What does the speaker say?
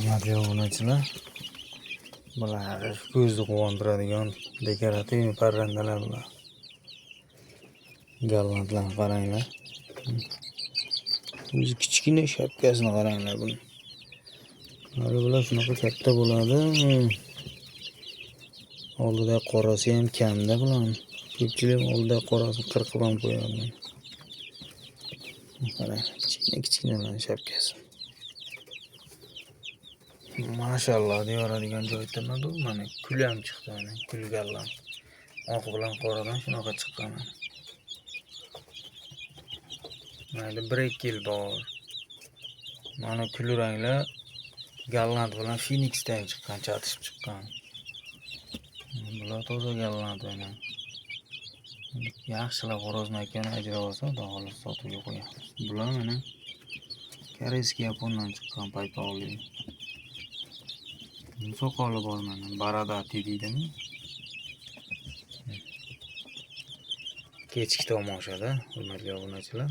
Hurmatli obunachilar, bular ko'zni quvontiradigan dekorativ parrandalar bular. Gollandlarni qaranglar. O'zi kichkina shapkasini qaranglar buni. Hali bular shunaqa katta bo'ladi. Oldida qorasi ham kamda bularni. Ko'pchilik oldida qorasini qirqib ham qo'yadi. Qarang, kichkina shapkasi. Mashalloh deyoradigan joy tamadu, mana kul ham chiqdi, mana kulganlar. Oq bilan qoradan shunaqa chiqqan. Mayli 1-2 yil bor. Mana kul ranglar Golland bilan Phoenixdan chiqqan, chatishib chiqqan. Bular toza Golland mana. Yaxshilab xo'rozni akani ajrab olsa, xudo xohlasa sotuvga qo'yamiz. Bular mana koreyskiy Yapondan chiqqan paytog'li. Soqoli bor mana, baradati deydimi? Kechki tomoshada, hurmatli obunachilar.